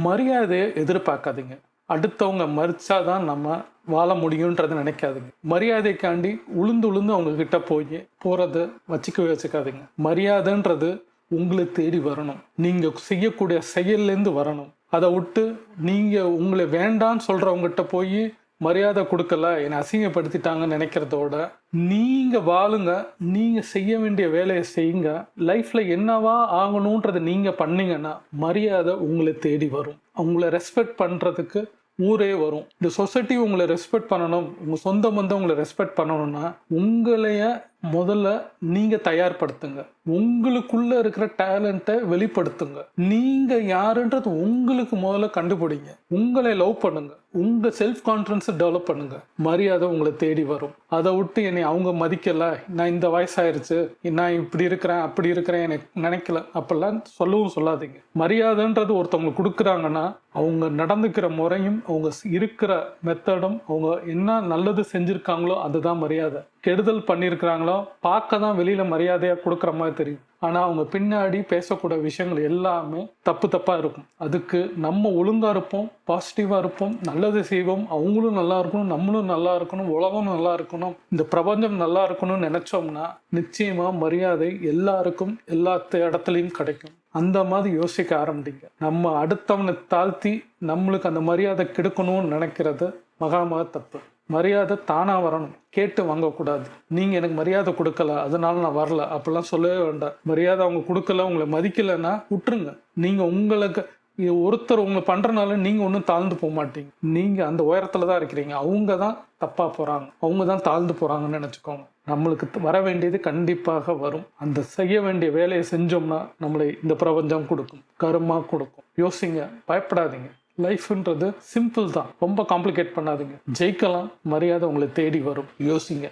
மரியாதையை எதிர்பார்க்காதீங்க. அடுத்தவங்க மறிச்சாதான் நம்ம வாழ முடியுன்றதை நினைக்காதீங்க. மரியாதைக்காண்டி உளுந்து உளுந்து அவங்க கிட்ட போறத வச்சுக்காதீங்க. மரியாதைன்றது உங்களை தேடி வரணும். நீங்க செய்யக்கூடிய செயல்லேருந்து வரணும். அதை விட்டு நீங்க உங்களை வேண்டான்னு சொல்றவங்ககிட்ட போய் மரியாதை கொடுக்கல, என்னை அசிங்கப்படுத்திட்டாங்கன்னு நினைக்கிறதோட நீங்க வாழுங்க. நீங்க செய்ய வேண்டிய வேலையை செய்யுங்க. லைஃப்ல என்னவா ஆகணும்ன்றதை நீங்க பண்ணீங்கன்னா மரியாதை உங்களை தேடி வரும். உங்களை ரெஸ்பெக்ட் பண்றதுக்கு ஊரே வரும். இந்த சொசைட்டி உங்களை ரெஸ்பெக்ட் பண்ணணும், உங்க சொந்த பந்தம் உங்களை ரெஸ்பெக்ட் பண்ணணும்னா உங்களைய முதல்ல நீங்க தயார்படுத்துங்க. உங்களுக்குள்ள இருக்கிற டேலண்ட்டை வெளிப்படுத்துங்க. நீங்க யாருன்றது உங்களுக்கு முதல்ல கண்டுபிடிங்க. உங்களை லவ் பண்ணுங்க. உங்க செல்ஃப் கான்ஃபிடன்ஸை டெவலப் பண்ணுங்க. மரியாதை உங்களை தேடி வரும். அதை விட்டு என்னை அவங்க மதிக்கல, நான் இந்த வயசாயிருச்சு, நான் இப்படி இருக்கிறேன் அப்படி இருக்கிறேன் எனக்கு நினைக்கல அப்படிலாம் சொல்லவும் சொல்லாதீங்க. மரியாதைன்றது ஒருத்தவங்களுக்கு கொடுக்குறாங்கன்னா அவங்க நடந்துக்கிற முறையும் அவங்க இருக்கிற மெத்தடும் அவங்க என்ன நல்லது செஞ்சிருக்காங்களோ அதுதான் மரியாதை. கெடுதல் பண்ணியிருக்கிறாங்களோ பார்க்க தான் வெளியில மரியாதையா கொடுக்குற மாதிரி தெரியும். ஆனா அவங்க பின்னாடி பேசக்கூடிய விஷயங்கள் எல்லாமே தப்பா இருக்கும். அதுக்கு நம்ம ஒழுங்கா இருப்போம், பாசிட்டிவா இருப்போம், நல்லது செய்வோம். அவங்களும் நல்லா இருக்கணும், நம்மளும் நல்லா இருக்கணும், உலகம் நல்லா இருக்கணும், இந்த பிரபஞ்சம் நல்லா இருக்கணும்னு நினைச்சோம்னா நிச்சயமா மரியாதை எல்லாருக்கும் எல்லா இடத்துலையும் கிடைக்கும். அந்த மாதிரி யோசிக்க ஆரம்பிங்க. நம்ம அடுத்தவனை தாழ்த்தி நம்மளுக்கு அந்த மரியாதை கெடுக்கணும்னு நினைக்கிறது மகா தப்பு. மரியாதை தானா வரணும், கேட்டு வாங்கக்கூடாது. நீங்க எனக்கு மரியாதை கொடுக்கல அதனால நான் வரல அப்படிலாம் சொல்லவே வேண்டாம். மரியாதை அவங்க கொடுக்கல, உங்களை மதிக்கலைன்னா விட்டுருங்க. நீங்க உங்களுக்கு ஒருத்தர் உங்களை பண்றதுனால நீங்க ஒன்றும் தாழ்ந்து போக மாட்டீங்க. நீங்க அந்த உயரத்துல தான் இருக்கிறீங்க. அவங்க தான் தப்பா போறாங்க, அவங்க தான் தாழ்ந்து போறாங்கன்னு நினைச்சுக்கோங்க. நம்மளுக்கு வர வேண்டியது கண்டிப்பாக வரும். அந்த செய்ய வேண்டிய வேலையை செஞ்சோம்னா நம்மளை இந்த பிரபஞ்சம் கொடுக்கும், கர்மா கொடுக்கும். யோசிங்க, பயப்படாதீங்க. லைஃப்ன்றது சிம்பிள் தான், ரொம்ப காம்ப்ளிகேட் பண்ணாதீங்க. ஜெயிக்கலாம், மரியாதை உங்களை தேடி வரும். யோசிங்க.